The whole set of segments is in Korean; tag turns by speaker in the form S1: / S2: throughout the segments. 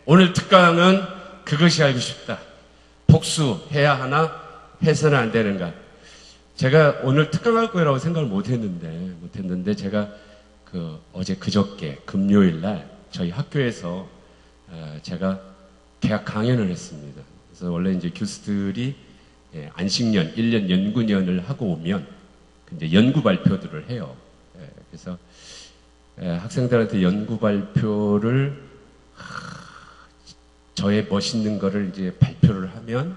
S1: 오늘 특강은 그것이 알고 싶다. 복수해야 하나 해서는 안 되는가. 제가 오늘 특강할 거라고 생각을 못했는데 제가 어제 그저께 금요일 날 저희 학교에서 제가 개학 강연을 했습니다. 그래서 원래 이제 교수들이 안식년 1년 연구년을 하고 오면 이제 연구 발표들을 해요. 그래서 학생들한테 연구 발표를 저의 멋있는 거를 이제 발표를 하면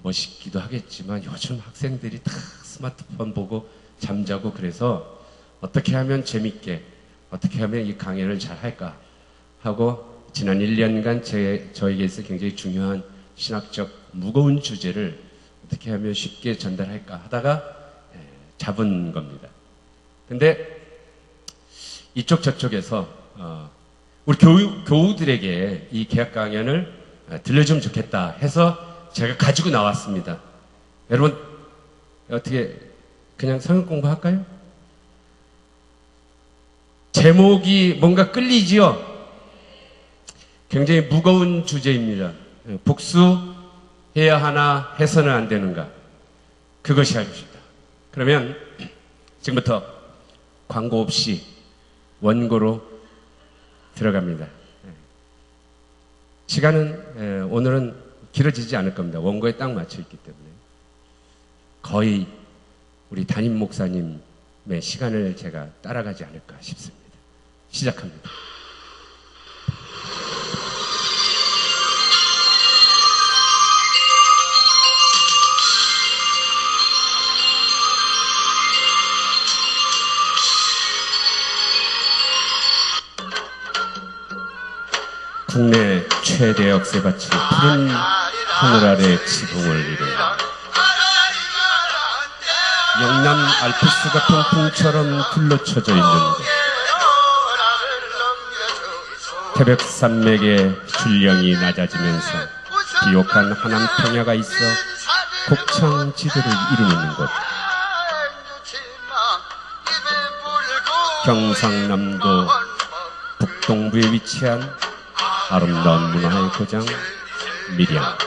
S1: 멋있기도 하겠지만 요즘 학생들이 다 스마트폰 보고 잠자고 그래서 어떻게 하면 재밌게 어떻게 하면 이 강연을 잘 할까 하고 지난 1년간 저에게 있어 굉장히 중요한 신학적 무거운 주제를 어떻게 하면 쉽게 전달할까 하다가 잡은 겁니다. 근데 이쪽 저쪽에서 우리 교우들에게 이 개학 강연을 들려주면 좋겠다 해서 제가 가지고 나왔습니다. 여러분 어떻게 그냥 성역 공부할까요? 제목이 뭔가 끌리지요? 굉장히 무거운 주제입니다. 복수해야 하나 해서는 안 되는가? 그것이 알고 싶다. 그러면 지금부터 광고 없이 원고로 들어갑니다. 시간은 오늘은 길어지지 않을 겁니다. 원고에 딱 맞춰 있기 때문에 거의 우리 담임 목사님의 시간을 제가 따라가지 않을까 싶습니다. 시작합니다. 국내 최대 역세밭이 푸른 하늘 아래 지붕을 이룬다. 영남 알프스 같은 풍처럼 둘러쳐져 있는 곳. 태백산맥의 줄령이 낮아지면서 비옥한 하남평야가 있어 곡창지대를 이루는 곳. 경상남도 북동부에 위치한 아름다운 문화의 고장 밀양.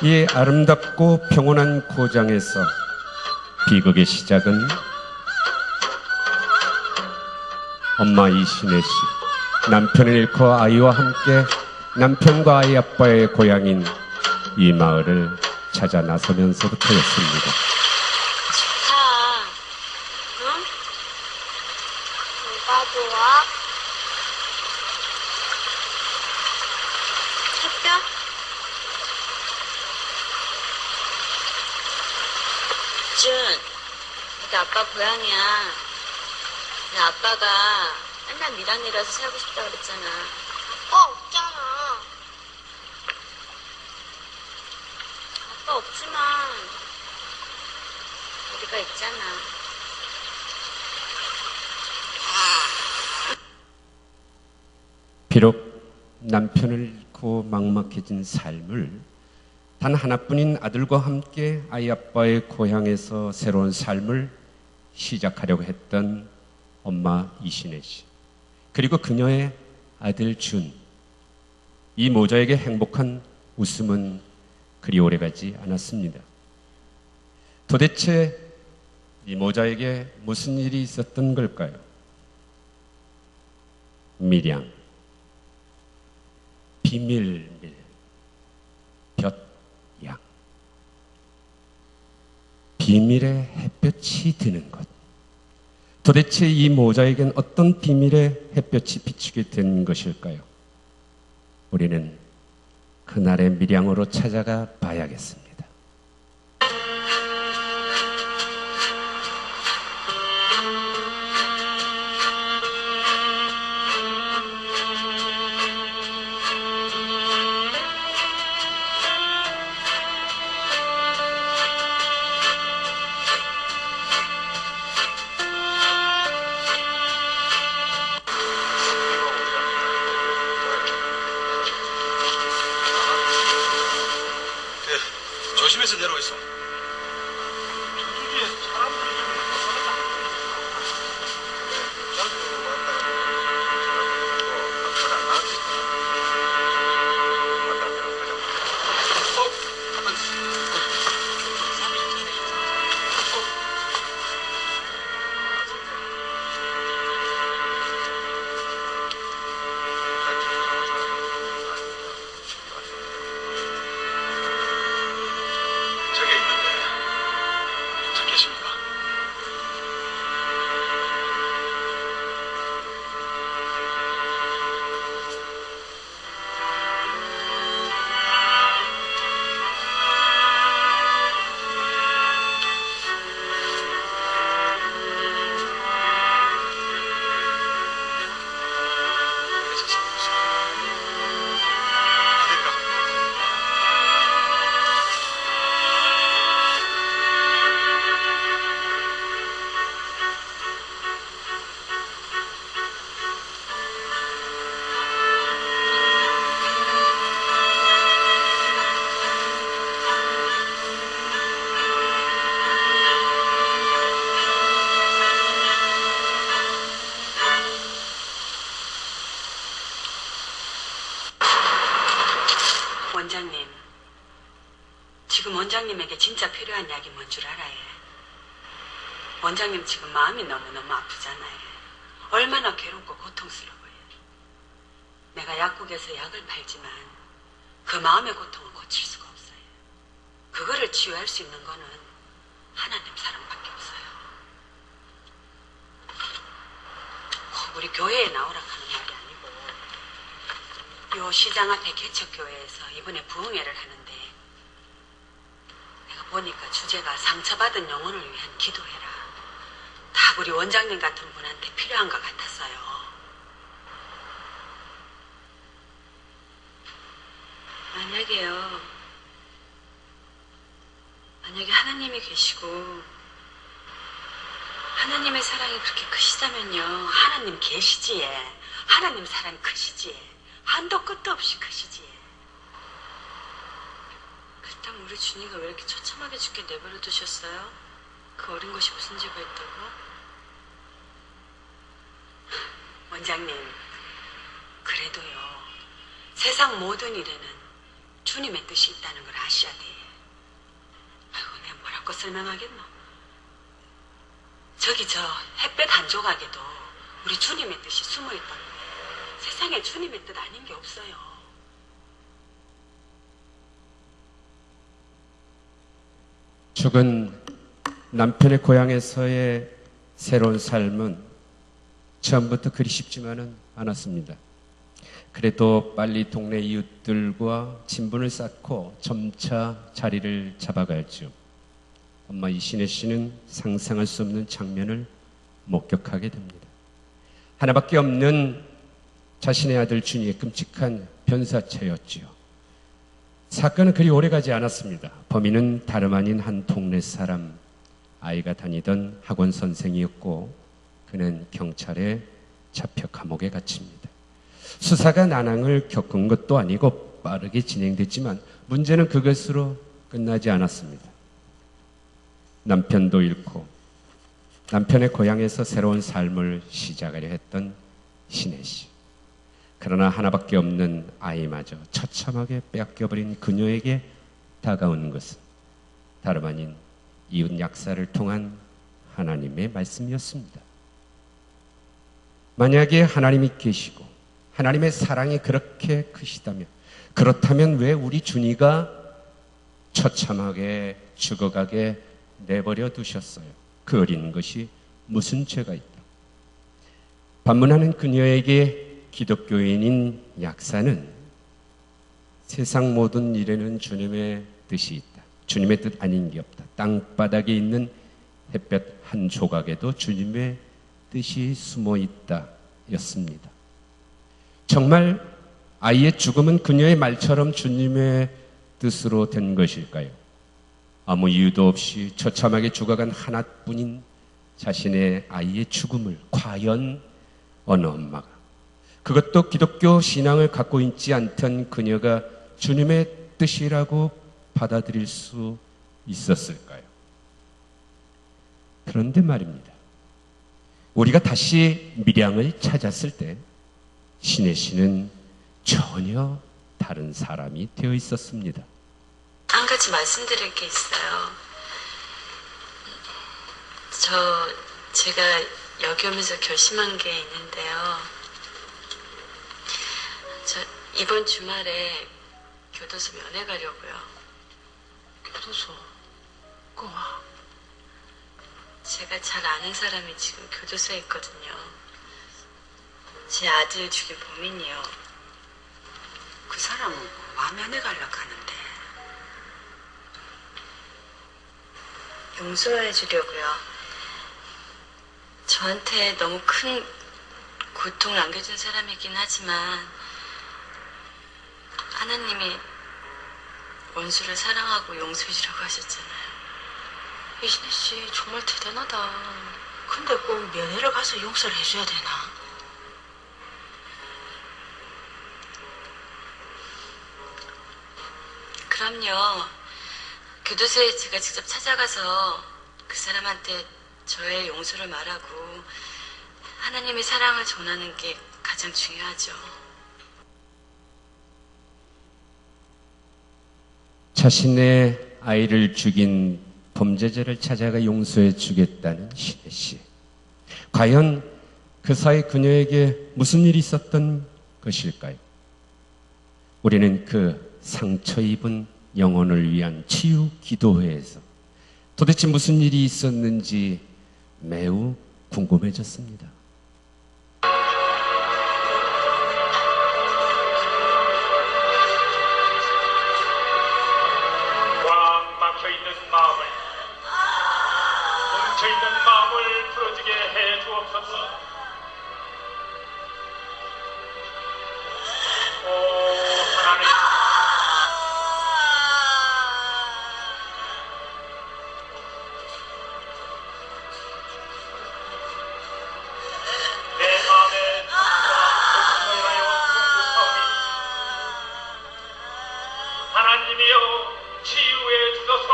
S1: 이 아름답고 평온한 고장에서 비극의 시작은 엄마 이신혜 씨, 남편을 잃고 아이와 함께 남편과 아이 아빠의 고향인 이 마을을 찾아 나서면서부터였습니다.
S2: 좋다. 응? 뭐가 좋아? 햇볕? 준, 여기 아빠 고향이야. 내 아빠가 맨날 밀양이라서 살고 싶다 그랬잖아. 없잖아. 아빠 없지만 우리가 있잖아.
S1: 비록 남편을 잃고 막막해진 삶을 단 하나뿐인 아들과 함께 아이 아빠의 고향에서 새로운 삶을 시작하려고 했던 엄마 이신혜 씨, 그리고 그녀의 아들 준, 이 모자에게 행복한 웃음은 그리 오래가지 않았습니다. 도대체 이 모자에게 무슨 일이 있었던 걸까요? 밀양, 비밀밀, 볕양, 비밀의 햇볕이 드는 것. 도대체 이 모자에겐 어떤 비밀의 햇볕이 비추게 된 것일까요? 우리는 그날의 밀양으로 찾아가 봐야겠습니다.
S3: 대로 있어. 저주지에 사람들이 좀 벗어났다. 장소로 왔다가 제가 안 나왔지. 왔다 내가 가자. 가만 있어. 저게 있는데 저 계십니까?
S4: 원장님, 지금 원장님에게 진짜 필요한 약이 뭔 줄 알아요? 원장님 지금 마음이 너무너무 아프잖아요. 얼마나 괴롭고 고통스러워요. 내가 약국에서 약을 팔지만 그 마음의 고통을 고칠 수가 없어요. 그거를 치유할 수 있는 거는 하나님 사랑밖에 없어요. 꼭 우리 교회에 나오라 하는 말이 아니고 요 시장 앞에 개척교회에서 이번에 부흥회를 하는데 내가 보니까 주제가 상처받은 영혼을 위한 기도해라. 다 우리 원장님 같은 분한테 필요한 것 같았어요.
S2: 만약에 하나님이 계시고 하나님의 사랑이 그렇게 크시다면요.
S4: 하나님 계시지에. 하나님 사랑이 크시지에. 한도 끝도 없이 크시지에.
S2: 그렇다면 우리 준이가 왜 이렇게 처참하게 죽게 내버려 두셨어요? 그 어린 것이 무슨 죄가 있다고?
S4: 원장님, 그래도요. 세상 모든 일에는 주님의 뜻이 있다는 걸 아셔야 돼. 아이고, 내가 뭐라고 설명하겠노? 저기 저 햇볕 한 조각에도 우리 주님의 뜻이 숨어있던 거예요. 세상에 주님의 뜻 아닌 게 없어요.
S1: 죽은 남편의 고향에서의 새로운 삶은 처음부터 그리 쉽지만은 않았습니다. 그래도 빨리 동네 이웃들과 친분을 쌓고 점차 자리를 잡아가야죠. 엄마 이신혜 씨는 상상할 수 없는 장면을 목격하게 됩니다. 하나밖에 없는 자신의 아들 준이의 끔찍한 변사체였지요. 사건은 그리 오래가지 않았습니다. 범인은 다름 아닌 한 동네 사람, 아이가 다니던 학원 선생이었고 그는 경찰에 잡혀 감옥에 갇힙니다. 수사가 난항을 겪은 것도 아니고 빠르게 진행됐지만 문제는 그것으로 끝나지 않았습니다. 남편도 잃고 남편의 고향에서 새로운 삶을 시작하려 했던 신혜 씨. 그러나 하나밖에 없는 아이마저 처참하게 빼앗겨버린 그녀에게 다가오는 것은 다름 아닌 이웃 약사를 통한 하나님의 말씀이었습니다. 만약에 하나님이 계시고 하나님의 사랑이 그렇게 크시다면, 그렇다면 왜 우리 준이가 처참하게 죽어가게 내버려 두셨어요? 그 어린 것이 무슨 죄가 있다. 반문하는 그녀에게 기독교인인 약사는 세상 모든 일에는 주님의 뜻이 있다. 주님의 뜻 아닌 게 없다. 땅바닥에 있는 햇볕 한 조각에도 주님의 뜻이 숨어 있다 였습니다. 정말 아이의 죽음은 그녀의 말처럼 주님의 뜻으로 된 것일까요? 아무 이유도 없이 처참하게 죽어간 하나뿐인 자신의 아이의 죽음을 과연 어느 엄마가, 그것도 기독교 신앙을 갖고 있지 않던 그녀가 주님의 뜻이라고 받아들일 수 있었을까요? 그런데 말입니다. 우리가 다시 밀양을 찾았을 때 신혜 씨는 전혀 다른 사람이 되어 있었습니다.
S2: 한 가지 말씀드릴 게 있어요. 제가 여기 오면서 결심한 게 있는데요. 이번 주말에 교도소 면회 가려고요. 교도소? 꼬마? 제가 잘 아는 사람이 지금 교도소에 있거든요. 제 아들 죽인 범인이요.
S4: 그 사람은 와면에 가려고 하는데.
S2: 용서해 주려고요. 저한테 너무 큰 고통을 안겨준 사람이긴 하지만 하나님이 원수를 사랑하고 용서해 주라고 하셨잖아요. 이신혜 씨 정말 대단하다.
S4: 근데 꼭 면회를 가서 용서를 해줘야 되나?
S2: 그럼요. 교도소에 제가 직접 찾아가서 그 사람한테 저의 용서를 말하고 하나님의 사랑을 전하는 게 가장 중요하죠.
S1: 자신의 아이를 죽인 범죄자를 찾아가 용서해 주겠다는 신혜 씨. 과연 그 사이 그녀에게 무슨 일이 있었던 것일까요? 우리는 그 상처 입은 영혼을 위한 치유 기도회에서 도대체 무슨 일이 있었는지 매우 궁금해졌습니다.
S3: 꽉 막혀있는 마음을, 뭉쳐있는 마음을 풀어지게 해 주옵소서. 오 하나님, 내 마음에 공포하여 공급하오니 하나님이여 치유해 주소서.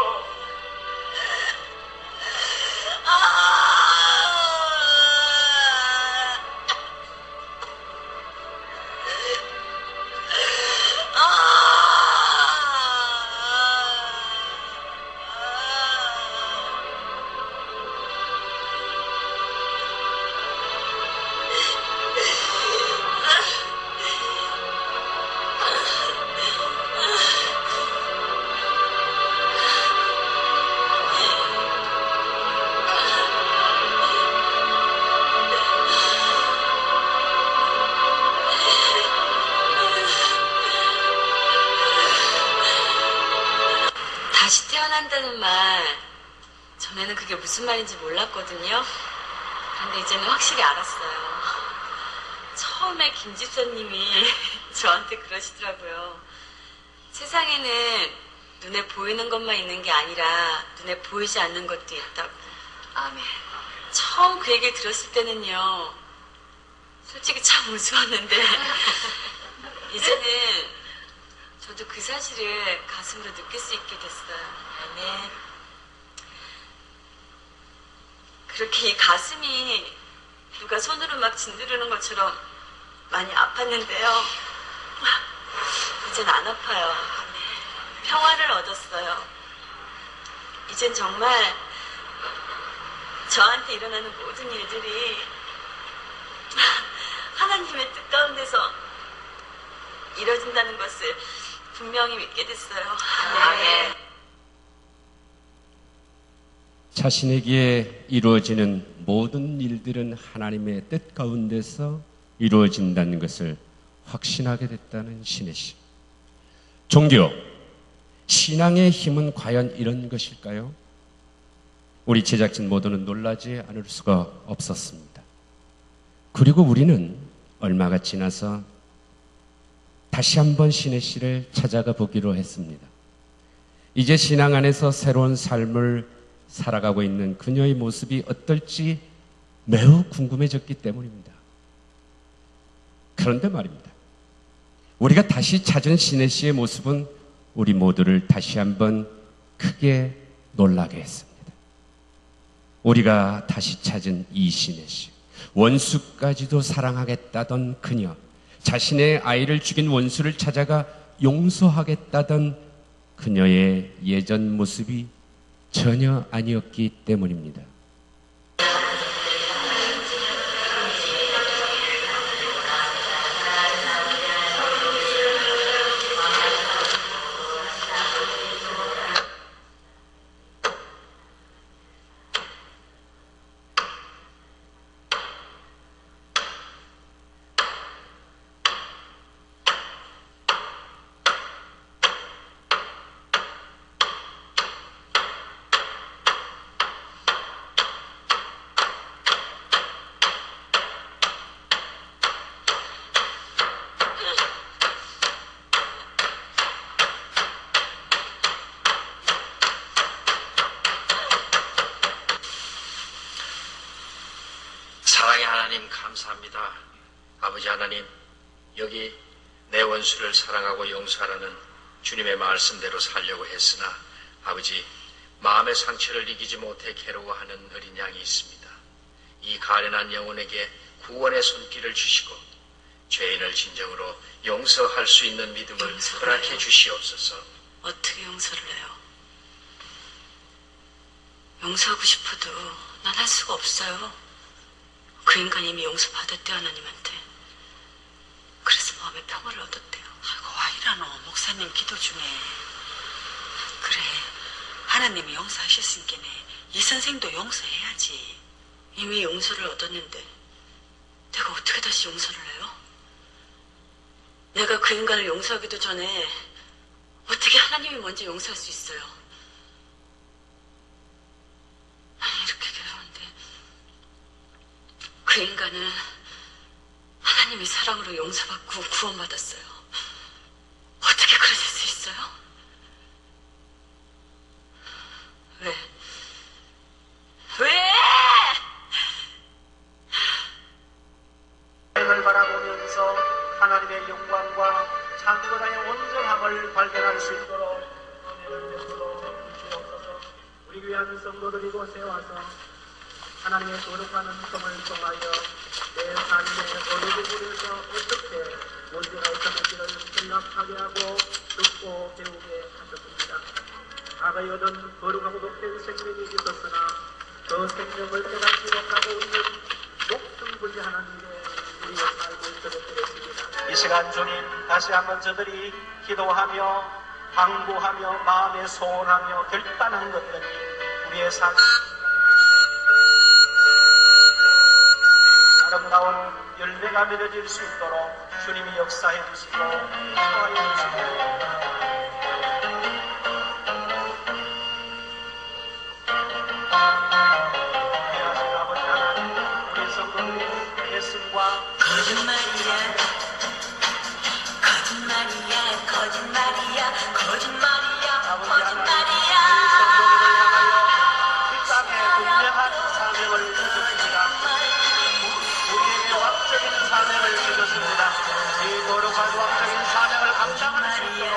S2: 다시 태어난다는 말, 전에는 그게 무슨 말인지 몰랐거든요. 그런데 이제는 확실히 알았어요. 처음에 김 집사님이 저한테 그러시더라고요. 세상에는 눈에 보이는 것만 있는 게 아니라 눈에 보이지 않는 것도 있다고. 아멘. 처음 그 얘기를 들었을 때는요, 솔직히 참 무서웠는데 이제는 저도 그 사실을 가슴으로 느낄 수 있게 됐어요. 아멘. 그렇게 이 가슴이 누가 손으로 막 짓누르는 것처럼 많이 아팠는데요. 이젠 안 아파요. 평화를 얻었어요. 이젠 정말 저한테 일어나는 모든 일들이 하나님의 뜻 가운데서 이뤄진다는 것을 분명히 믿게 됐어요. 네.
S1: 자신에게 이루어지는 모든 일들은 하나님의 뜻 가운데서 이루어진다는 것을 확신하게 됐다는 신혜 씨. 종교, 신앙의 힘은 과연 이런 것일까요? 우리 제작진 모두는 놀라지 않을 수가 없었습니다. 그리고 우리는 얼마가 지나서 다시 한번 신혜 씨를 찾아가 보기로 했습니다. 이제 신앙 안에서 새로운 삶을 살아가고 있는 그녀의 모습이 어떨지 매우 궁금해졌기 때문입니다. 그런데 말입니다. 우리가 다시 찾은 신혜 씨의 모습은 우리 모두를 다시 한번 크게 놀라게 했습니다. 우리가 다시 찾은 이신혜 씨, 원수까지도 사랑하겠다던 그녀, 자신의 아이를 죽인 원수를 찾아가 용서하겠다던 그녀의 예전 모습이 전혀 아니었기 때문입니다.
S5: 사랑의 하나님 감사합니다. 아버지 하나님, 여기 내 원수를 사랑하고 용서하라는 주님의 말씀대로 살려고 했으나 아버지, 마음의 상처를 이기지 못해 괴로워하는 어린 양이 있습니다. 이 가련한 영혼에게 구원의 손길을 주시고 죄인을 진정으로 용서할 수 있는 믿음을 허락해 주시옵소서.
S2: 어떻게 용서를 해요? 용서하고 싶어도 난 할 수가 없어요. 그 인간이 이미 용서받았대, 하나님한테. 그래서 마음의 평화를 얻었대요.
S4: 아이고, 아이라노 목사님 기도 중에. 그래, 하나님이 용서하셨으니까 이 선생도 용서해야지.
S2: 이미 용서를 얻었는데 내가 어떻게 다시 용서를 해요? 내가 그 인간을 용서하기도 전에 어떻게 하나님이 먼저 용서할 수 있어요? 아니, 이렇게 괴로운데 그 인간은 하나님의 사랑으로 용서받고 구원받았어요. 어떻게 그러실 수 있어요? 왜? 왜?
S6: 하나님을 바라보면서 하나님의 영광과 창조자의 온전함을 발견할 수 있도록 은혜를 베풀어 주시옵소서. 우리 귀한 성도들이 이곳에 와서 하나님의 거룩한 음성을 통하여 내 삶의 어느 부분에서 어떻게 문제가 있었는지를 생각하게 하고 듣고 배우게 하셨습니다. 과거에 얻은 거룩하고 높은 생명이 있었으나 그 생명을 깨닫지 못하고 있는 목숨부지 하나님의 우리의 살고 있도록 되겠습니다. 이 시간 주님, 다시 한번 저들이 기도하며 당부하며 마음에 소원하며 결단한 것들이 우리의 삶 아름다운 열매가 맺어질 수 있도록 주님이 역사해 주시고 인도하여 주시고
S2: 거짓말이야, 거짓말이야, 거짓말이야, 거짓말이야, 거짓말이야.
S6: 이 땅에 분명한 사명을 주셨습니다. 우리에게 왕적인 사명을 주셨습니다. 이 거룩한 왕적인 사명을 감당할 수 있도록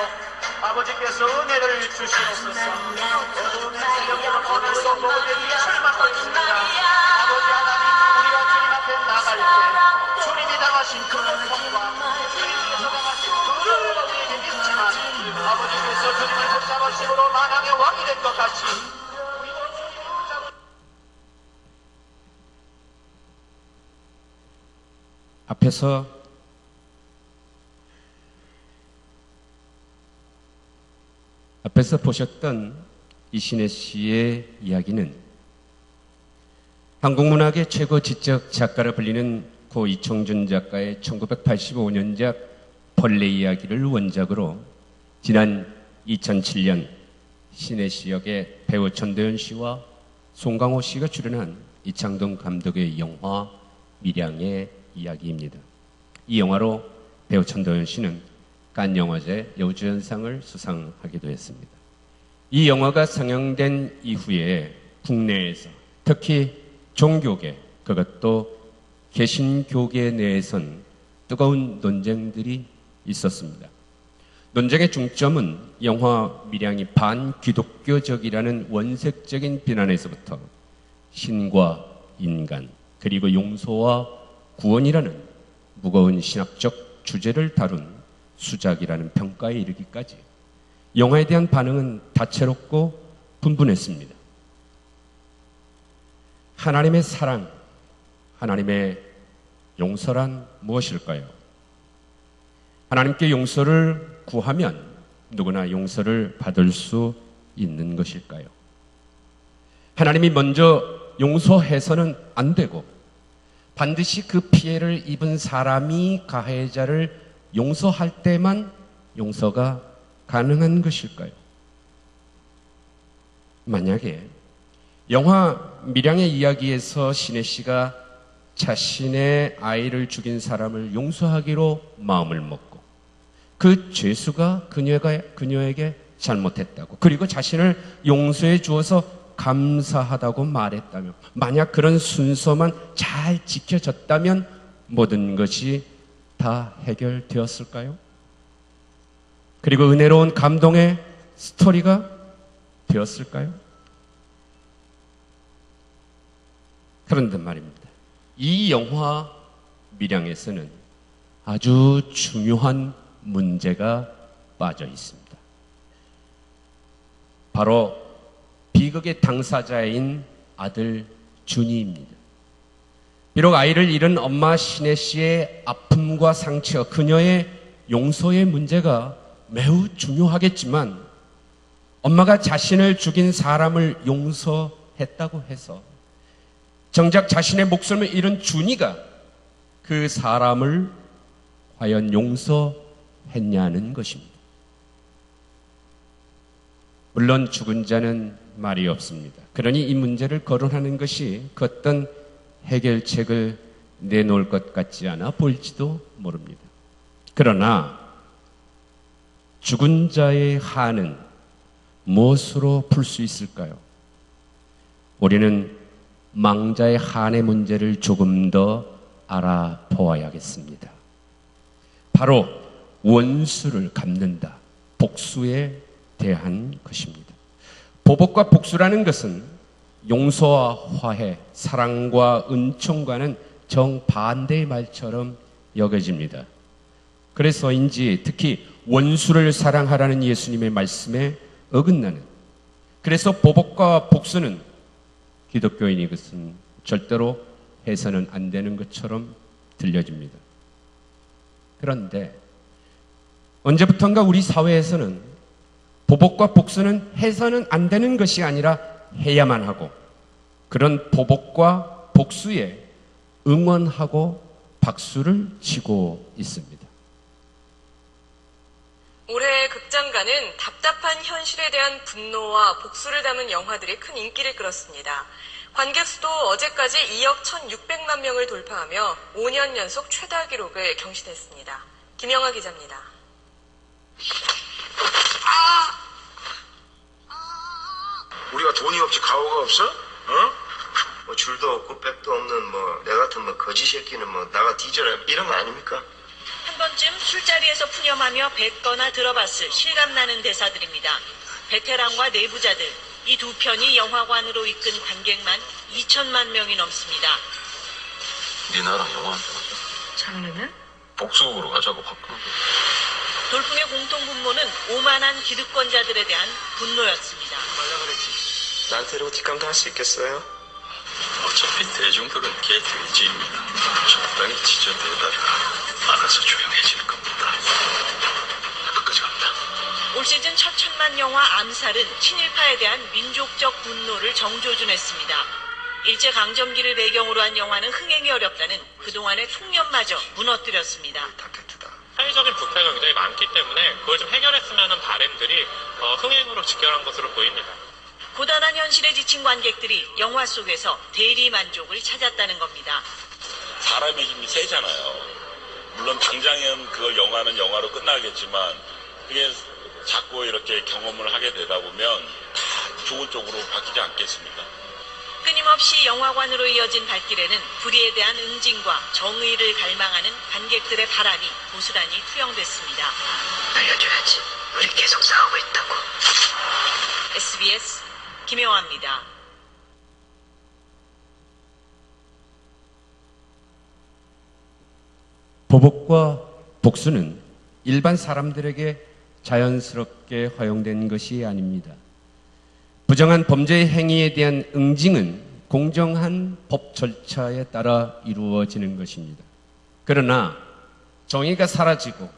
S6: 아버지께서 은혜를 주시옵소서. 어둠의 세력들은 오늘도 모든 빛을 맡고 있습니다. 아버지 하나님, 우리가 주님 앞에 나갈 때 주님이 당하신 그 고통과 주님께서 당하신 그 어려움을 우리에게 있지만 아버지께서 주님을 붙잡으심으로 만왕의 왕이 된 것 같이 우리도 주님을 붙잡을
S1: 앞에서 보셨던 이신혜 씨의 이야기는 한국문학의 최고 지적 작가로 불리는 고 이청준 작가의 1985년작 벌레 이야기를 원작으로 지난 2007년 신혜 씨 역의 배우 전도연 씨와 송강호 씨가 출연한 이창동 감독의 영화 밀양의 이야기입니다. 이 영화로 배우 전도연 씨는 칸 영화제 여우주연상을 수상하기도 했습니다. 이 영화가 상영된 이후에 국내에서 특히 종교계, 그것도 개신교계 내에선 뜨거운 논쟁들이 있었습니다. 논쟁의 중점은 영화 밀양이 반기독교적이라는 원색적인 비난에서부터 신과 인간, 그리고 용서와 구원이라는 무거운 신학적 주제를 다룬 수작이라는 평가에 이르기까지 영화에 대한 반응은 다채롭고 분분했습니다. 하나님의 사랑, 하나님의 용서란 무엇일까요? 하나님께 용서를 구하면 누구나 용서를 받을 수 있는 것일까요? 하나님이 먼저 용서해서는 안 되고 반드시 그 피해를 입은 사람이 가해자를 용서할 때만 용서가 가능한 것일까요? 만약에 영화 밀양의 이야기에서 신혜 씨가 자신의 아이를 죽인 사람을 용서하기로 마음을 먹고 그 죄수가 그녀에게 잘못했다고, 그리고 자신을 용서해 주어서 감사하다고 말했다며, 만약 그런 순서만 잘 지켜졌다면 모든 것이 다 해결되었을까요? 그리고 은혜로운 감동의 스토리가 되었을까요? 그런데 말입니다. 이 영화 밀양에서는 아주 중요한 문제가 빠져 있습니다. 바로 비극의 당사자인 아들 준이입니다. 비록 아이를 잃은 엄마 신혜 씨의 아픔과 상처, 그녀의 용서의 문제가 매우 중요하겠지만, 엄마가 자신을 죽인 사람을 용서했다고 해서 정작 자신의 목숨을 잃은 준이가 그 사람을 과연 용서했냐는 것입니다. 물론 죽은 자는 말이 없습니다. 그러니 이 문제를 거론하는 것이 그 어떤 해결책을 내놓을 것 같지 않아 보일지도 모릅니다. 그러나 죽은 자의 한은 무엇으로 풀 수 있을까요? 우리는 망자의 한의 문제를 조금 더 알아보아야겠습니다. 바로 원수를 갚는다, 복수에 대한 것입니다. 보복과 복수라는 것은 용서와 화해, 사랑과 은총과는 정반대의 말처럼 여겨집니다. 그래서인지 특히 원수를 사랑하라는 예수님의 말씀에 어긋나는, 그래서 보복과 복수는 기독교인이 그것은 절대로 해서는 안 되는 것처럼 들려집니다. 그런데 언제부턴가 우리 사회에서는 보복과 복수는 해서는 안 되는 것이 아니라 해야만 하고, 그런 보복과 복수에 응원하고 박수를 치고 있습니다.
S7: 올해 극장가는 답답한 현실에 대한 분노와 복수를 담은 영화들이 큰 인기를 끌었습니다. 관객 수도 어제까지 2억 1,600만 명을 돌파하며 5년 연속 최다 기록을 경신했습니다. 김영하 기자입니다.
S8: 우리가 돈이 없지 가오가 없어? 어? 뭐 줄도 없고 백도 없는 내 같은 거지 새끼는 나가 뒤져라 이런 거 아닙니까?
S9: 한 번쯤 술자리에서 푸념하며 뱉거나 들어봤을 실감나는 대사들입니다. 베테랑과 내부자들, 이 두 편이 영화관으로 이끈 관객만 2천만 명이 넘습니다.
S8: 네 나라 영화
S9: 장르는?
S8: 복수극으로 가자고 바꾸는 거.
S9: 돌풍의 공통분모는 오만한 기득권자들에 대한 분노였습니다.
S8: 말라 그랬지. 나한테 이러고 뒷감도 할 수 있겠어요?
S5: 어차피 대중들은 게이트웨이지입니다. 적당히 지저대다가 알아서 조용해질 겁니다. 끝까지 갑니다.
S9: 올 시즌 첫 천만 영화 암살은 친일파에 대한 민족적 분노를 정조준했습니다. 일제강점기를 배경으로 한 영화는 흥행이 어렵다는 그동안의 통념마저 무너뜨렸습니다.
S3: 사회적인 부패가 굉장히 많기 때문에 그걸 좀 해결했으면 하는 바람들이 흥행으로 직결한 것으로 보입니다.
S9: 고단한 현실에 지친 관객들이 영화 속에서 대리 만족을 찾았다는 겁니다.
S10: 사람의 힘이 세잖아요. 물론 당장은 그 영화는 영화로 끝나겠지만 그게 자꾸 이렇게 경험을 하게 되다 보면 다 좋은 쪽으로 바뀌지 않겠습니까?
S9: 끊임없이 영화관으로 이어진 발길에는 불의에 대한 응징과 정의를 갈망하는 관객들의 바람이 고스란히 투영됐습니다.
S4: 알려줘야지. 우리 계속 싸우고 있다고.
S9: SBS 김영아입니다.
S1: 보복과 복수는 일반 사람들에게 자연스럽게 허용된 것이 아닙니다. 부정한 범죄 행위에 대한 응징은 공정한 법 절차에 따라 이루어지는 것입니다. 그러나 정의가 사라지고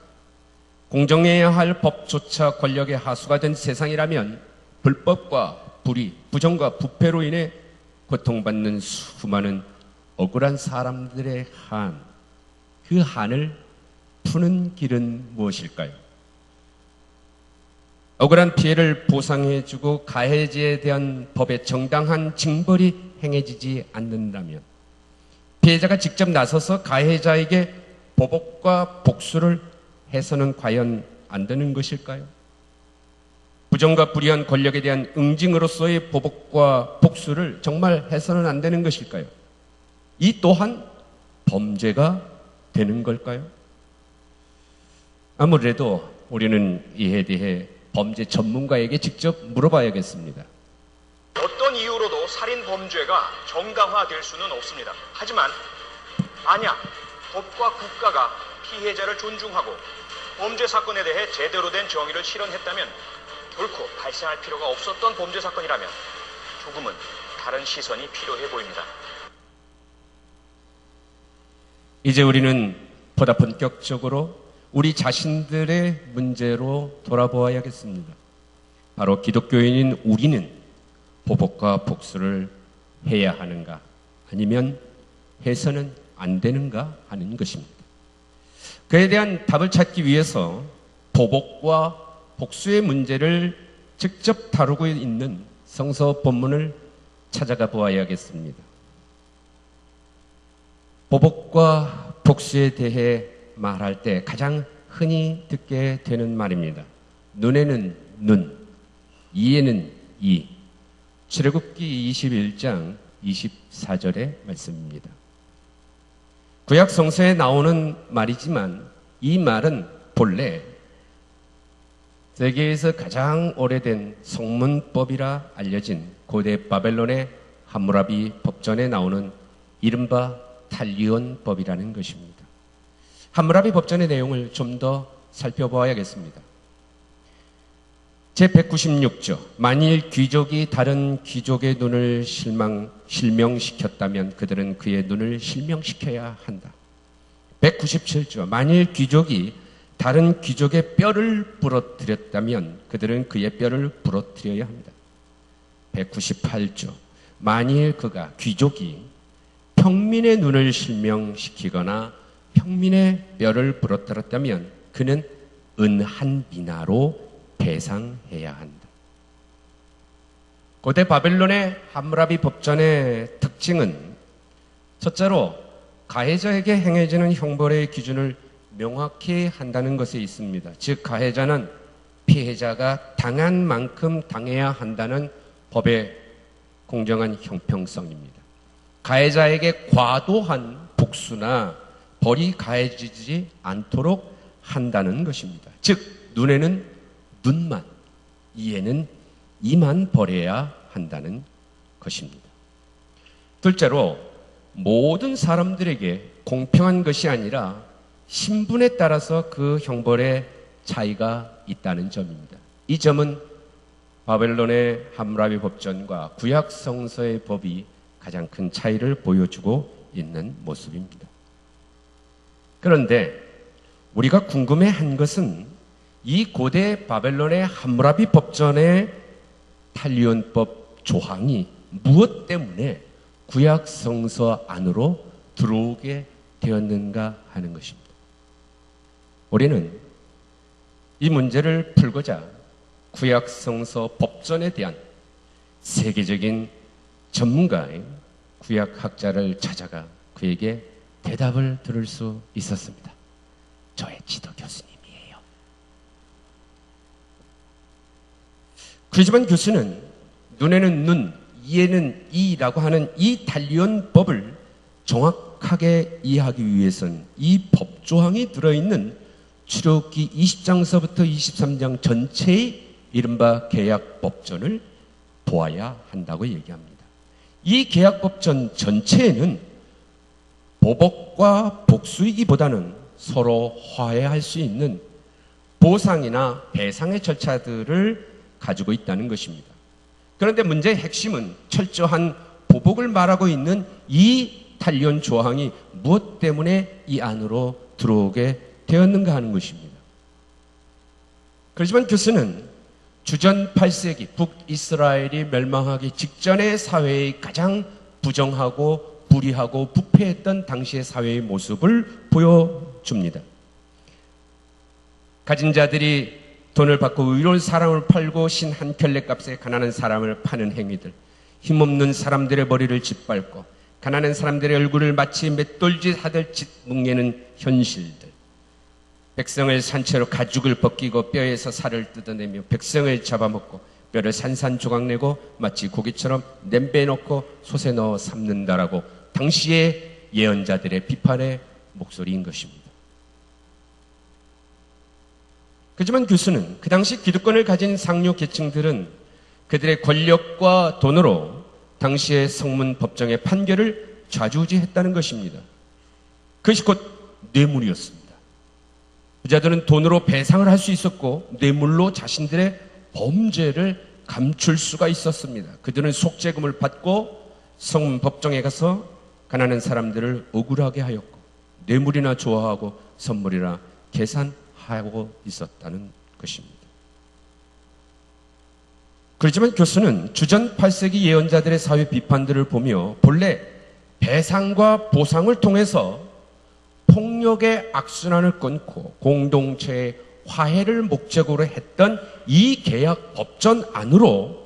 S1: 공정해야 할 법조차 권력의 하수가 된 세상이라면 불법과 불의, 부정과 부패로 인해 고통받는 수많은 억울한 사람들의 그 한을 푸는 길은 무엇일까요? 억울한 피해를 보상해주고 가해자에 대한 법의 정당한 징벌이 행해지지 않는다면 피해자가 직접 나서서 가해자에게 보복과 복수를 해서는 과연 안 되는 것일까요? 부정과 불의한 권력에 대한 응징으로서의 보복과 복수를 정말 해서는 안 되는 것일까요? 이 또한 범죄가 되는 걸까요? 아무래도 우리는 이에 대해 범죄 전문가에게 직접 물어봐야겠습니다.
S6: 어떤 이유로도 살인 범죄가 정당화될 수는 없습니다. 하지만 만약 법과 국가가 피해자를 존중하고 범죄 사건에 대해 제대로 된 정의를 실현했다면 결코 발생할 필요가 없었던 범죄 사건이라면 조금은 다른 시선이 필요해 보입니다.
S1: 이제 우리는 보다 본격적으로 우리 자신들의 문제로 돌아보아야겠습니다. 바로 기독교인인 우리는 보복과 복수를 해야 하는가 아니면 해서는 안 되는가 하는 것입니다. 그에 대한 답을 찾기 위해서 보복과 복수의 문제를 직접 다루고 있는 성서 본문을 찾아가 보아야겠습니다. 보복과 복수에 대해 말할 때 가장 흔히 듣게 되는 말입니다. 눈에는 눈, 이에는 이. 출애굽기 21장 24절의 말씀입니다. 구약 성서에 나오는 말이지만 이 말은 본래 세계에서 가장 오래된 성문법이라 알려진 고대 바벨론의 함무라비 법전에 나오는 이른바 탈리온법이라는 것입니다. 함무라비 법전의 내용을 좀 더 살펴보아야겠습니다. 제196조, 만일 귀족이 다른 귀족의 눈을 실명시켰다면 그들은 그의 눈을 실명시켜야 한다. 197조, 만일 귀족이 다른 귀족의 뼈를 부러뜨렸다면 그들은 그의 뼈를 부러뜨려야 합니다. 198조, 만일 귀족이 평민의 눈을 실명시키거나 평민의 뼈를 부러뜨렸다면 그는 은 한 미나로 배상해야 한다. 고대 바벨론의 함무라비 법전의 특징은 첫째로 가해자에게 행해지는 형벌의 기준을 명확히 한다는 것에 있습니다. 즉 가해자는 피해자가 당한 만큼 당해야 한다는 법의 공정한 형평성입니다. 가해자에게 과도한 복수나 벌이 가해지지 않도록 한다는 것입니다. 즉 눈에는 눈만, 이에는 이만 벌여야 한다는 것입니다. 둘째로 모든 사람들에게 공평한 것이 아니라 신분에 따라서 그 형벌의 차이가 있다는 점입니다. 이 점은 바벨론의 함무라비 법전과 구약 성서의 법이 가장 큰 차이를 보여주고 있는 모습입니다. 그런데 우리가 궁금해한 것은 이 고대 바벨론의 함무라비 법전의 탈리온법 조항이 무엇 때문에 구약 성서 안으로 들어오게 되었는가 하는 것입니다. 우리는 이 문제를 풀고자 구약 성서 법전에 대한 세계적인 전문가인 구약학자를 찾아가 그에게 대답을 들을 수 있었습니다. 저의 지도 교수님이에요. 크리즈만 교수는 눈에는 눈, 이에는 이라고 하는 이 단리온법을 정확하게 이해하기 위해서는 이 법조항이 들어있는 출애굽기 20장서부터 23장 전체의 이른바 계약법전을 보아야 한다고 얘기합니다. 이 계약법전 전체에는 보복과 복수이기보다는 서로 화해할 수 있는 보상이나 배상의 절차들을 가지고 있다는 것입니다. 그런데 문제의 핵심은 철저한 보복을 말하고 있는 이 단리온 조항이 무엇 때문에 이 안으로 들어오게 되었는가 하는 것입니다. 그렇지만 교수는 주전 8세기 북이스라엘이 멸망하기 직전의 사회의 가장 부정하고 불의하고 부패했던 당시의 사회의 모습을 보여줍니다. 가진 자들이 돈을 받고 의로운 사람을 팔고 신 한 켤레 값에 가난한 사람을 파는 행위들, 힘없는 사람들의 머리를 짓밟고 가난한 사람들의 얼굴을 마치 맷돌짓 하듯 뭉개는 현실들, 백성을 산채로 가죽을 벗기고 뼈에서 살을 뜯어내며 백성을 잡아먹고 뼈를 산산조각내고 마치 고기처럼 냄비에 넣고 솥에 넣어 삶는다라고 당시의 예언자들의 비판의 목소리인 것입니다. 하지만 교수는 그 당시 기득권을 가진 상류 계층들은 그들의 권력과 돈으로 당시의 성문 법정의 판결을 좌지우지했다는 것입니다. 그것이 곧 뇌물이었습니다. 부자들은 돈으로 배상을 할 수 있었고 뇌물로 자신들의 범죄를 감출 수가 있었습니다. 그들은 속죄금을 받고 성문 법정에 가서 가난한 사람들을 억울하게 하였고 뇌물이나 좋아하고 선물이나 계산하고 있었다는 것입니다. 그렇지만 교수는 주전 8세기 예언자들의 사회 비판들을 보며 본래 배상과 보상을 통해서 폭력의 악순환을 끊고 공동체의 화해를 목적으로 했던 이 계약 법전 안으로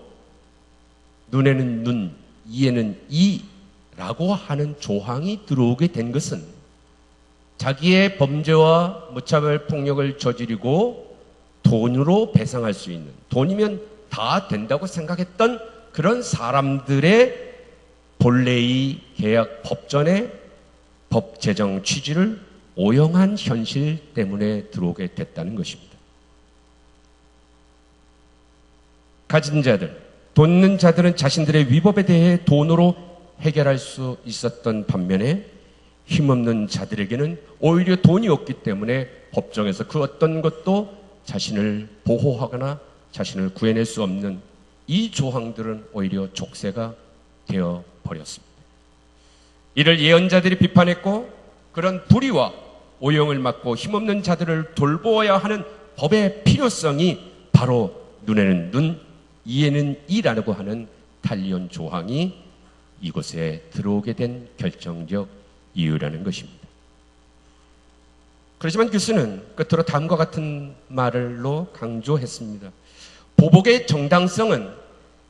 S1: 눈에는 눈, 이에는 이라고 하는 조항이 들어오게 된 것은 자기의 범죄와 무차별 폭력을 저지르고 돈으로 배상할 수 있는, 돈이면 다 된다고 생각했던 그런 사람들의 본래의 계약 법전의 법 제정 취지를 오용한 현실 때문에 들어오게 됐다는 것입니다. 가진 자들, 돈 있는 자들은 자신들의 위법에 대해 돈으로 해결할 수 있었던 반면에 힘없는 자들에게는 오히려 돈이 없기 때문에 법정에서 그 어떤 것도 자신을 보호하거나 자신을 구해낼 수 없는 이 조항들은 오히려 족쇄가 되어 버렸습니다. 이를 예언자들이 비판했고 그런 불의와 오용을 막고 힘없는 자들을 돌보아야 하는 법의 필요성이 바로 눈에는 눈, 이에는 이라고 하는 단리온 조항이 이곳에 들어오게 된 결정적 이유라는 것입니다. 그렇지만 교수는 끝으로 다음과 같은 말로 강조했습니다. 보복의 정당성은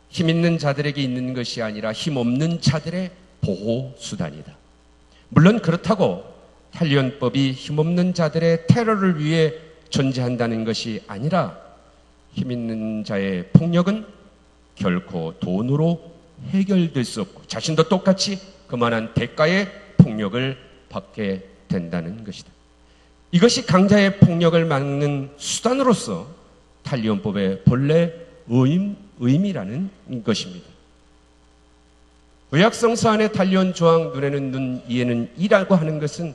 S1: 힘 있는 자들에게 있는 것이 아니라 힘 없는 자들의 보호수단이다. 물론 그렇다고 단리온법이 힘없는 자들의 테러를 위해 존재한다는 것이 아니라 힘 있는 자의 폭력은 결코 돈으로 해결될 수 없고 자신도 똑같이 그만한 대가의 폭력을 받게 된다는 것이다. 이것이 강자의 폭력을 막는 수단으로서 단리온법의 본래 의미라는 것입니다. 의학성서 안에 단리온 조항 눈에는 눈, 이에는 이라고 하는 것은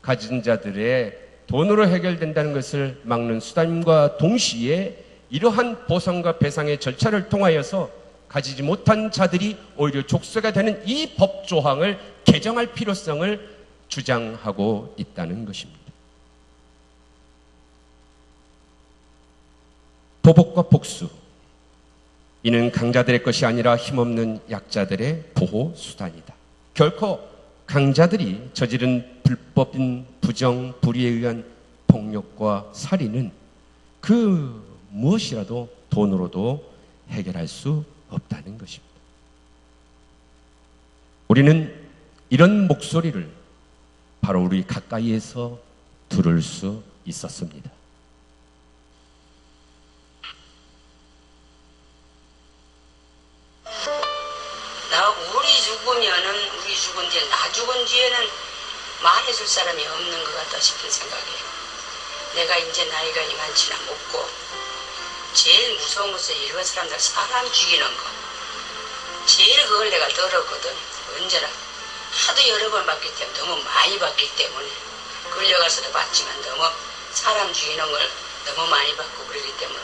S1: 가진 자들의 돈으로 해결된다는 것을 막는 수단과 동시에 이러한 보상과 배상의 절차를 통하여서 가지지 못한 자들이 오히려 족쇄가 되는 이 법 조항을 개정할 필요성을 주장하고 있다는 것입니다. 보복과 복수, 이는 강자들의 것이 아니라 힘없는 약자들의 보호 수단이다. 결코 강자들이 저지른 불법인 부정, 불의에 의한 폭력과 살인은 그 무엇이라도 돈으로도 해결할 수 없다는 것입니다. 우리는 이런 목소리를 바로 우리 가까이에서 들을 수 있었습니다.
S4: 죽으면은 우리 죽은 뒤에 나 죽은 뒤에는 말해줄 사람이 없는 것 같다 싶은 생각이에요. 내가 이제 나이가 이만치나 먹고 제일 무서운 것은 일반 사람들 사람 죽이는 거. 제일 그걸 내가 떨었거든. 언제나 하도 여러 번 봤기 때문에 너무 많이 봤기 때문에 끌려가서도 봤지만 너무 사람 죽이는 걸 너무 많이 봤고 그러기 때문에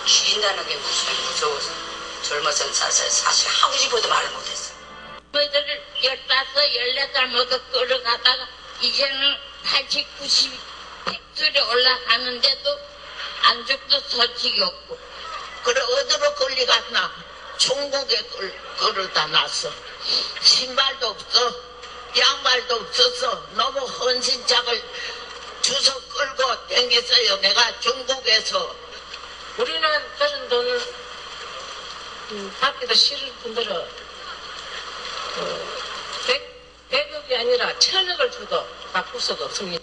S4: 죽인다는 게 무서워서 젊어서는 사실 하고 싶어도 말을 못했어.
S11: 너희들을 15, 14살 먹어 끌어가다가 이제는 80, 90, 100줄이 올라가는데도 안 죽도 소식이 없고.
S12: 그래 어디로 끌려갔나? 중국에 끌어다 놨어. 신발도 없어. 양말도 없어서 너무 헌신짝을 주워 끌고 댕겼어요. 내가 중국에서.
S11: 우리는 그런 돈을 받기도 싫은 분들은 100억이 아니라 1000억을 줘도 바꿀 수가 없습니다.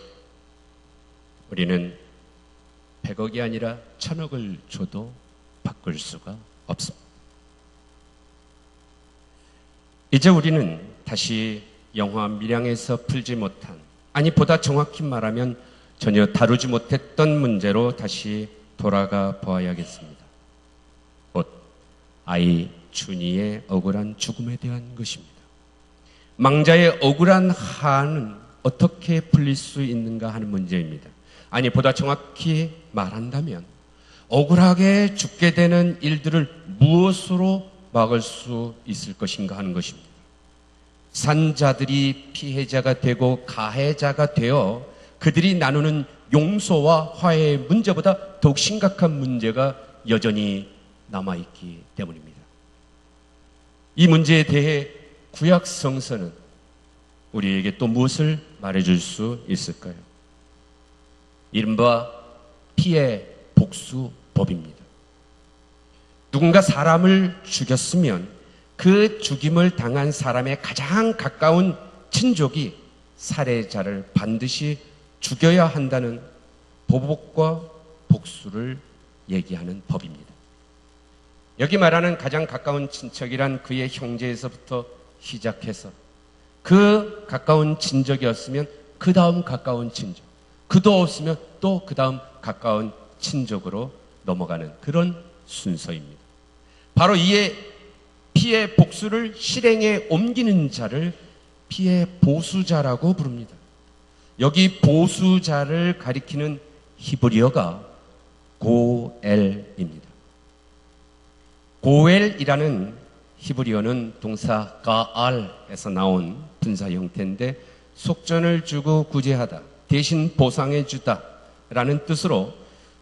S1: 우리는 100억이 아니라 1000억을 줘도 바꿀 수가 없습니다. 이제 우리는 다시 영화 밀양에서 풀지 못한, 아니 보다 정확히 말하면 전혀 다루지 못했던 문제로 다시 돌아가 보아야겠습니다. 곧 아이 준이의 억울한 죽음에 대한 것입니다. 망자의 억울한 한은 어떻게 풀릴 수 있는가 하는 문제입니다. 아니 보다 정확히 말한다면 억울하게 죽게 되는 일들을 무엇으로 막을 수 있을 것인가 하는 것입니다. 산자들이 피해자가 되고 가해자가 되어 그들이 나누는 용서와 화해의 문제보다 더욱 심각한 문제가 여전히 남아있기 때문입니다. 이 문제에 대해 구약 성서는 우리에게 또 무엇을 말해줄 수 있을까요? 이른바 피해 복수법입니다. 누군가 사람을 죽였으면 그 죽임을 당한 사람의 가장 가까운 친족이 살해자를 반드시 죽여야 한다는 보복과 복수를 얘기하는 법입니다. 여기 말하는 가장 가까운 친척이란 그의 형제에서부터 시작해서 그 가까운 친족이었으면 그 다음 가까운 친족, 그도 없으면 또 그 다음 가까운 친족으로 넘어가는 그런 순서입니다. 바로 이에 피해 복수를 실행에 옮기는 자를 피해 보수자라고 부릅니다. 여기 보수자를 가리키는 히브리어가 고엘입니다. 고엘이라는 히브리어는 동사 가알에서 나온 분사 형태인데 속전을 주고 구제하다, 대신 보상해 주다 라는 뜻으로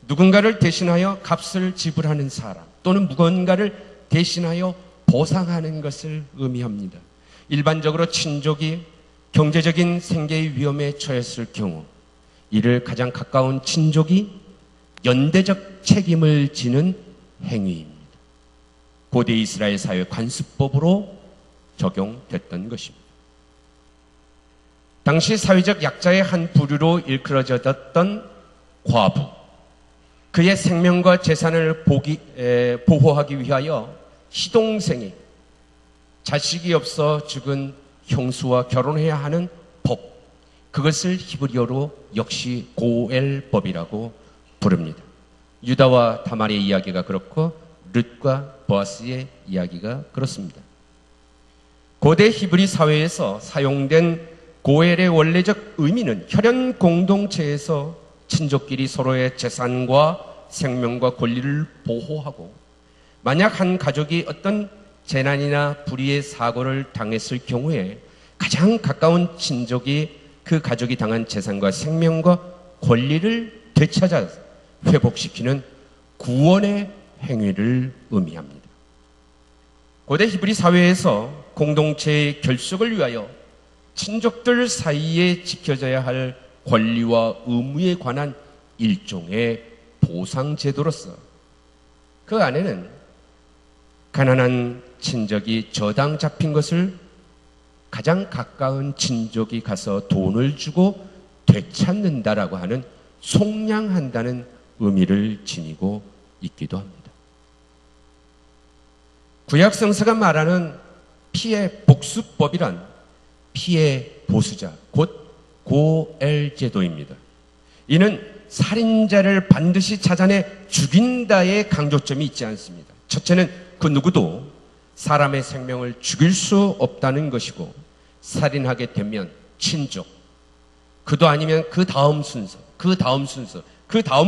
S1: 누군가를 대신하여 값을 지불하는 사람 또는 무언가를 대신하여 보상하는 것을 의미합니다. 일반적으로 친족이 경제적인 생계의 위험에 처했을 경우 이를 가장 가까운 친족이 연대적 책임을 지는 행위입니다. 고대 이스라엘 사회 관습법으로 적용됐던 것입니다. 당시 사회적 약자의 한 부류로 일컬어졌던 과부, 그의 생명과 재산을 보호하기 위하여 시동생이 자식이 없어 죽은 형수와 결혼해야 하는 법, 그것을 히브리어로 역시 고엘법이라고 부릅니다. 유다와 다말의 이야기가 그렇고 룻과 보아스의 이야기가 그렇습니다. 고대 히브리 사회에서 사용된 고엘의 원래적 의미는 혈연 공동체에서 친족끼리 서로의 재산과 생명과 권리를 보호하고 만약 한 가족이 어떤 재난이나 불의의 사고를 당했을 경우에 가장 가까운 친족이 그 가족이 당한 재산과 생명과 권리를 되찾아 회복시키는 구원의 행위를 의미합니다. 고대 히브리 사회에서 공동체의 결속을 위하여 친족들 사이에 지켜져야 할 권리와 의무에 관한 일종의 보상제도로서 그 안에는 가난한 친족이 저당 잡힌 것을 가장 가까운 친족이 가서 돈을 주고 되찾는다라고 하는 속량한다는 의미를 지니고 있기도 합니다. 구약 성서가 말하는 피해 복수법이란 피해 보수자, 곧 고엘 제도입니다. 이는 살인자를 반드시 찾아내 죽인다의 강조점이 있지 않습니다. 첫째는 그 누구도 사람의 생명을 죽일 수 없다는 것이고, 살인하게 되면 친족, 그도 아니면 그 다음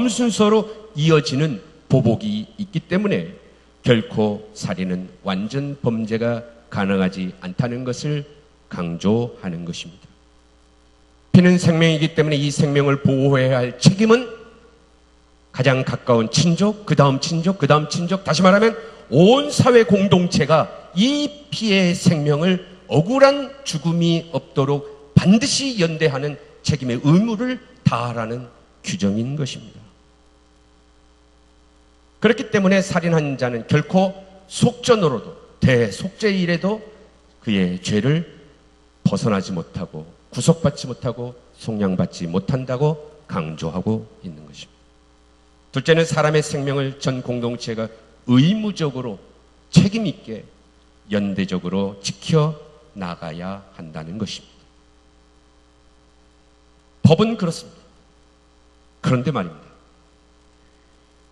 S1: 순서로 이어지는 보복이 있기 때문에 결코 살인은 완전 범죄가 가능하지 않다는 것을 강조하는 것입니다. 피는 생명이기 때문에 이 생명을 보호해야 할 책임은 가장 가까운 친족, 그 다음 친족, 그 다음 친족, 다시 말하면 온 사회 공동체가 이 피해의 생명을 억울한 죽음이 없도록 반드시 연대하는 책임의 의무를 다하라는 규정인 것입니다. 그렇기 때문에 살인한 자는 결코 속전으로도 대속죄일에도 그의 죄를 벗어나지 못하고 구속받지 못하고 속량받지 못한다고 강조하고 있는 것입니다. 둘째는 사람의 생명을 전 공동체가 의무적으로 책임있게 연대적으로 지켜나가야 한다는 것입니다. 법은 그렇습니다. 그런데 말입니다.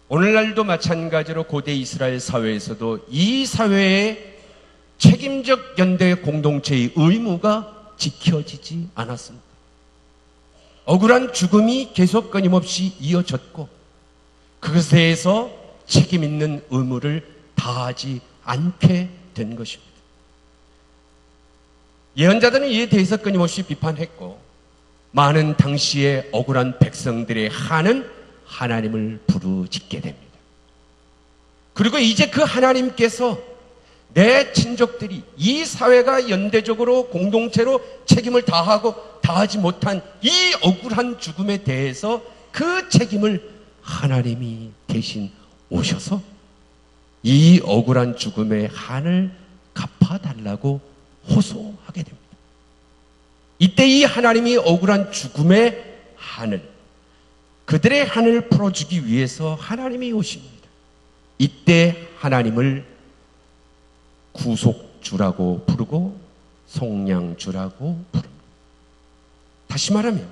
S1: 오늘날도 마찬가지로 고대 이스라엘 사회에서도 이 사회의 책임적 연대 공동체의 의무가 지켜지지 않았습니다. 억울한 죽음이 계속 끊임없이 이어졌고, 그것에 대해서 책임 있는 의무를 다하지 않게 된 것입니다. 예언자들은 이에 대해서 끊임없이 비판했고, 많은 당시의 억울한 백성들의 한은 하나님을 부르짖게 됩니다. 그리고 이제 그 하나님께서 내 친족들이 이 사회가 연대적으로 공동체로 책임을 다하고 다하지 못한 이 억울한 죽음에 대해서 그 책임을 하나님이 대신 오셔서 이 억울한 죽음의 한을 갚아달라고 호소하게 됩니다. 이때 이 하나님이 억울한 죽음의 한을, 그들의 한을 풀어주기 위해서 하나님이 오십니다. 이때 하나님을 구속주라고 부르고 속량주라고 부릅니다. 다시 말하면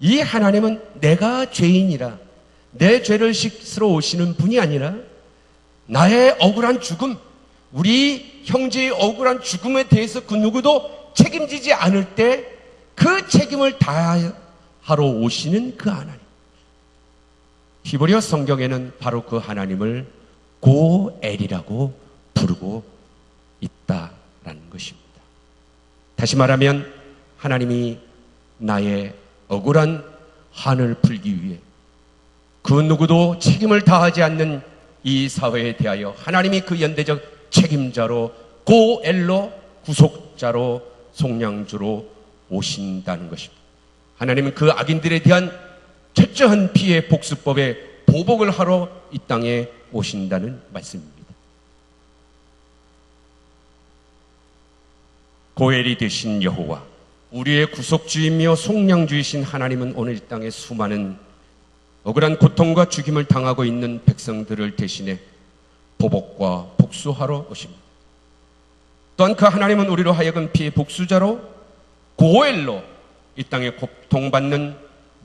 S1: 이 하나님은 내가 죄인이라 내 죄를 씻으러 오시는 분이 아니라 나의 억울한 죽음, 우리 형제의 억울한 죽음에 대해서 그 누구도 책임지지 않을 때 그 책임을 다하러 오시는 그 하나님. 히브리어 성경에는 바로 그 하나님을 고엘이라고 부르고 있다라는 것입니다. 다시 말하면 하나님이 나의 억울한 한을 풀기 위해 그 누구도 책임을 다하지 않는 이 사회에 대하여 하나님이 그 연대적 책임자로 고엘로 구속자로 속량주로 오신다는 것입니다. 하나님은 그 악인들에 대한 철저한 피해 복수법에 보복을 하러 이 땅에 오신다는 말씀입니다. 고엘이 되신 여호와, 우리의 구속주이며 속량주이신 하나님은 오늘 이 땅에 수많은 억울한 고통과 죽임을 당하고 있는 백성들을 대신해 보복과 복수하러 오십니다. 또한 그 하나님은 우리로 하여금 피해 복수자로 고엘로 이 땅에 고통받는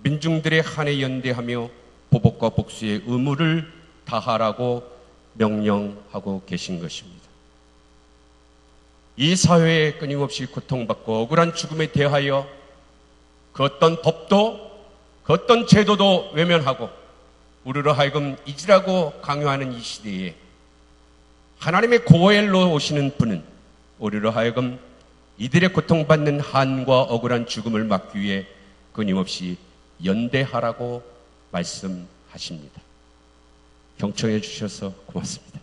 S1: 민중들의 한에 연대하며 보복과 복수의 의무를 다하라고 명령하고 계신 것입니다. 이 사회에 끊임없이 고통받고 억울한 죽음에 대하여 그 어떤 법도 그 어떤 제도도 외면하고 우리로 하여금 잊으라고 강요하는 이 시대에 하나님의 고엘로 오시는 분은 우리로 하여금 이들의 고통받는 한과 억울한 죽음을 막기 위해 끊임없이 연대하라고 말씀하십니다. 경청해 주셔서 고맙습니다.